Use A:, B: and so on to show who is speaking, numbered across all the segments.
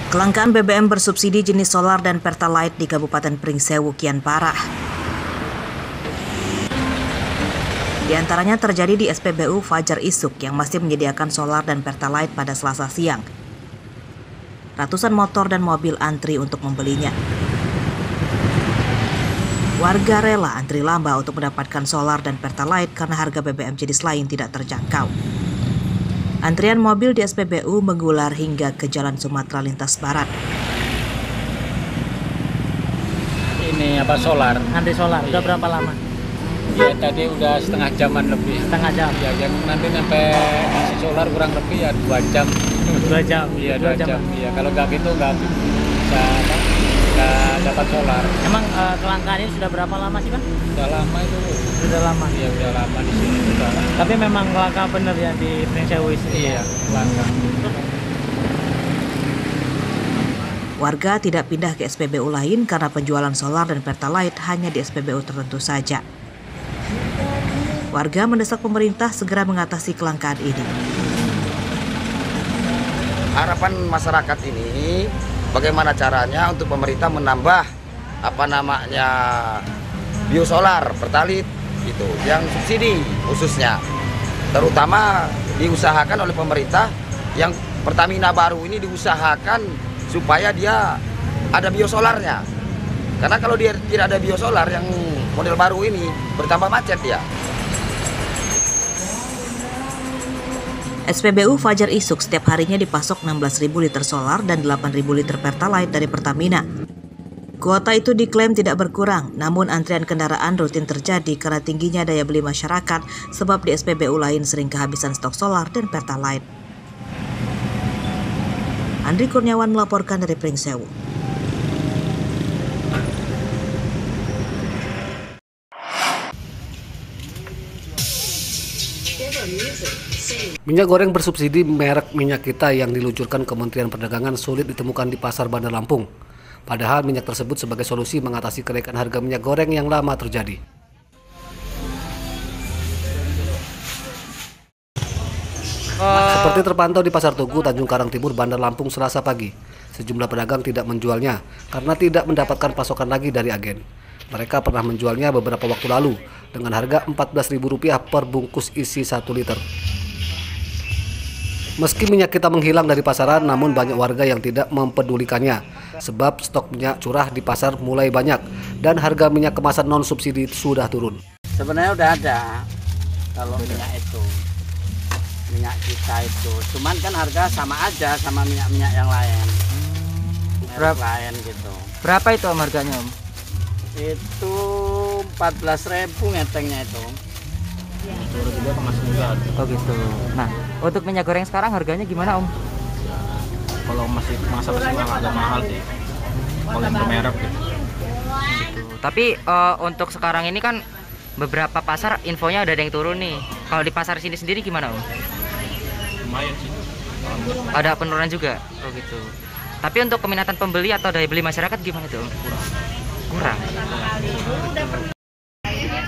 A: Kelangkaan BBM bersubsidi jenis solar dan Pertalite di Kabupaten Pringsewu kian parah. Di antaranya terjadi di SPBU Fajar Isuk yang masih menyediakan solar dan Pertalite pada Selasa siang. Ratusan motor dan mobil antri untuk membelinya. Warga rela antri lama untuk mendapatkan solar dan Pertalite karena harga BBM jenis lain tidak terjangkau. Antrian mobil di SPBU mengular hingga ke Jalan Sumatera Lintas Barat.
B: Ini solar?
C: Antri solar, udah berapa lama?
B: Ya tadi udah setengah jaman lebih.
C: Setengah jam?
B: Ya, yang nanti sampai isi solar kurang lebih ya 2 jam.
C: 2 jam?
B: Iya 2 jam. Iya, kalau nggak gitu nggak bisa dapat solar.
C: Emang kelangkaan ini sudah berapa lama sih, Bang?
B: Sudah lama itu.
C: Sudah lama?
B: Iya, udah lama di sini. Sudah.
C: Tapi memang langka bener ya di Pringsewu ini?
B: Iya, langka.
A: Warga tidak pindah ke SPBU lain karena penjualan solar dan Pertalite hanya di SPBU tertentu saja. Warga mendesak pemerintah segera mengatasi kelangkaan ini.
D: Harapan masyarakat ini bagaimana caranya untuk pemerintah menambah biosolar, Pertalite itu yang subsidi khususnya. Terutama diusahakan oleh pemerintah yang Pertamina baru ini diusahakan supaya dia ada biosolarnya. Karena kalau dia tidak ada biosolar yang model baru ini bertambah macet ya.
A: SPBU Fajar Isuk setiap harinya dipasok 16.000 liter solar dan 8.000 liter Pertalite dari Pertamina. Kuota itu diklaim tidak berkurang, namun antrian kendaraan rutin terjadi karena tingginya daya beli masyarakat sebab di SPBU lain sering kehabisan stok solar dan Pertalite. Andri Kurniawan melaporkan dari Pringsewu.
E: Minyak goreng bersubsidi merek Minyak Kita yang diluncurkan Kementerian Perdagangan sulit ditemukan di pasar Bandar Lampung. Padahal minyak tersebut sebagai solusi mengatasi kenaikan harga minyak goreng yang lama terjadi. Seperti terpantau di Pasar Tugu, Tanjung Karang Timur, Bandar Lampung Selasa pagi. Sejumlah pedagang tidak menjualnya karena tidak mendapatkan pasokan lagi dari agen. Mereka pernah menjualnya beberapa waktu lalu dengan harga Rp14.000 per bungkus isi 1 liter. Meski minyak kita menghilang dari pasaran, namun banyak warga yang tidak mempedulikannya. Sebab stok minyak curah di pasar mulai banyak dan harga minyak kemasan non-subsidi sudah turun.
F: Sebenarnya udah ada kalau minyak itu. Minyak kita itu. Cuman kan harga sama aja sama minyak-minyak yang lain. Merek lain gitu.
C: Berapa itu harganya, Om?
F: Itu 14.000 ngetengnya itu.
C: Oh gitu. Nah, untuk minyak goreng sekarang harganya gimana, Om?
B: Kalau masih agak mahal sih. Kalau yang bermerek gitu.
C: Tapi untuk sekarang ini kan beberapa pasar infonya udah ada yang turun nih. Kalau di pasar sini sendiri gimana, Om?
B: Lumayan sih.
C: Ada penurunan juga? Oh gitu. Tapi untuk keminatan pembeli atau daya beli masyarakat gimana tuh, Om? Kurang.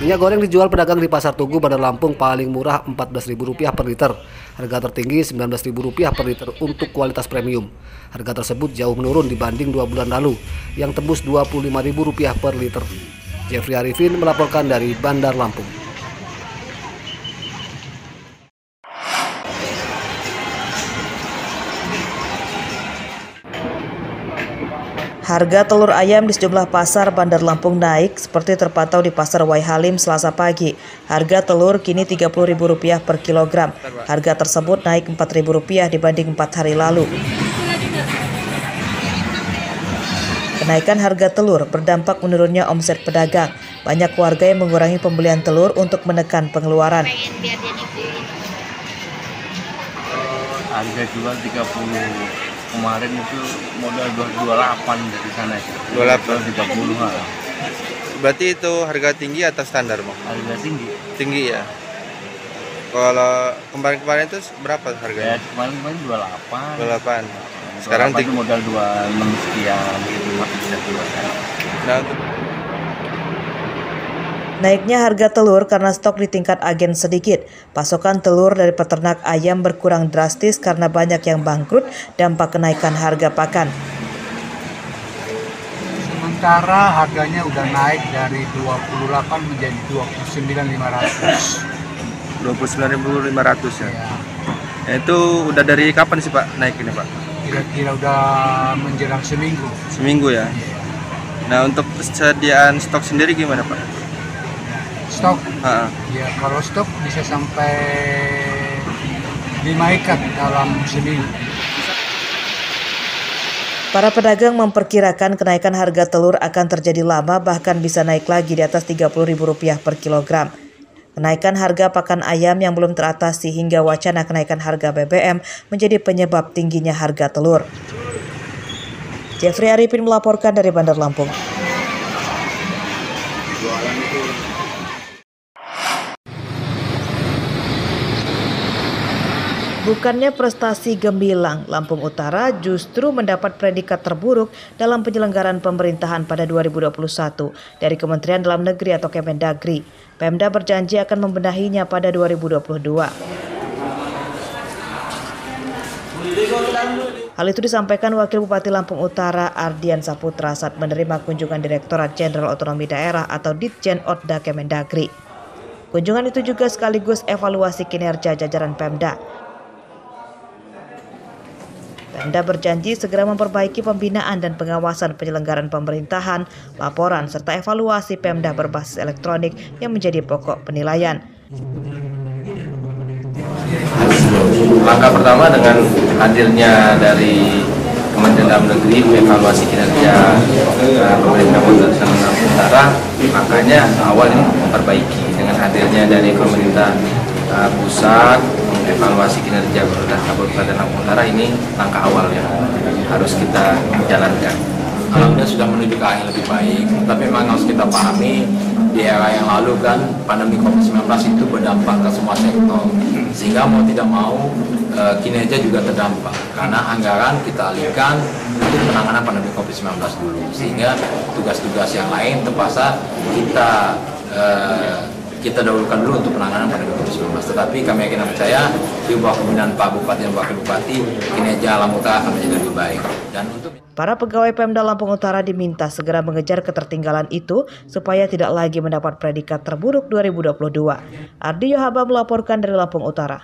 E: Minyak goreng dijual pedagang di Pasar Tugu, Bandar Lampung paling murah Rp14.000 per liter. Harga tertinggi Rp19.000 per liter untuk kualitas premium. Harga tersebut jauh menurun dibanding 2 bulan lalu yang tembus Rp25.000 per liter. Jeffrey Arifin melaporkan dari Bandar Lampung.
A: Harga telur ayam di sejumlah pasar Bandar Lampung naik seperti terpantau di Pasar Wai Halim Selasa pagi. Harga telur kini Rp30.000 per kilogram. Harga tersebut naik Rp4.000 dibanding 4 hari lalu. Kenaikan harga telur berdampak menurunnya omset pedagang. Banyak warga yang mengurangi pembelian telur untuk menekan pengeluaran.
G: Harga jual 30. Kemarin itu modal 28 dari sana ya.
H: 28
G: 30.
H: Berarti itu harga tinggi atau standar, Bang?
G: Harga tinggi.
H: Tinggi ya. Kalau kemarin-kemarin itu berapa harganya?
G: Ya, kemarin 28.
H: 28. Sekarang
G: tinggi modal 26 sekian gitu masih bisa jual.
H: Nah,
A: Naiknya harga telur karena stok di tingkat agen sedikit. Pasokan telur dari peternak ayam berkurang drastis karena banyak yang bangkrut dampak kenaikan harga pakan.
I: Sementara harganya udah naik dari 28 menjadi 29.500.
H: 29.500 ya. Ya. Itu udah dari kapan sih Pak naik ini Pak?
I: Kira-kira udah menjelang seminggu.
H: Seminggu ya. Nah untuk persediaan stok sendiri gimana Pak?
I: Stok? Ya kalau stok bisa sampai 5 ikat dalam seminggu.
A: Para pedagang memperkirakan kenaikan harga telur akan terjadi lama, bahkan bisa naik lagi di atas Rp30.000 per kilogram. Kenaikan harga pakan ayam yang belum teratasi hingga wacana kenaikan harga BBM menjadi penyebab tingginya harga telur. Jeffrey Arifin melaporkan dari Bandar Lampung. Bukannya prestasi gemilang, Lampung Utara justru mendapat predikat terburuk dalam penyelenggaraan pemerintahan pada 2021 dari Kementerian Dalam Negeri atau Kemendagri. Pemda berjanji akan membenahinya pada 2022. Hal itu disampaikan Wakil Bupati Lampung Utara Ardian Saputra saat menerima kunjungan Direktorat Jenderal Otonomi Daerah atau Ditjen Otda Kemendagri. Kunjungan itu juga sekaligus evaluasi kinerja jajaran Pemda. Pemda berjanji segera memperbaiki pembinaan dan pengawasan penyelenggaraan pemerintahan, laporan, serta evaluasi Pemda berbasis elektronik yang menjadi pokok penilaian.
J: Langkah pertama dengan hadirnya dari Kementerian Dalam Negeri evaluasi kinerja pemerintah Lampung Utara, makanya awal ini memperbaiki dengan hadirnya dari pemerintah pusat evaluasi kinerja Kabupaten Lampung Utara. Ini langkah awal yang harus kita jalankan.
K: Alhamdulillah sudah menuju ke arah yang lebih baik, tapi memang harus kita pahami di era yang lalu kan pandemi COVID-19 itu berdampak ke semua sektor, sehingga mau tidak mau kinerja juga terdampak karena anggaran kita alihkan untuk penanganan pandemi COVID-19 dulu, sehingga tugas-tugas yang lain terpaksa kita dahulukan dulu untuk penanganan pandemi COVID-19. Tetapi kami yakin dan percaya di bawah kepemimpinan Pak Bupati dan Wakil Bupati, kinerja Lampung Utara akan menjadi lebih baik. Dan untuk
A: para pegawai Pemda Lampung Utara diminta segera mengejar ketertinggalan itu supaya tidak lagi mendapat predikat terburuk 2022. Ardi Yohaba melaporkan dari Lampung Utara.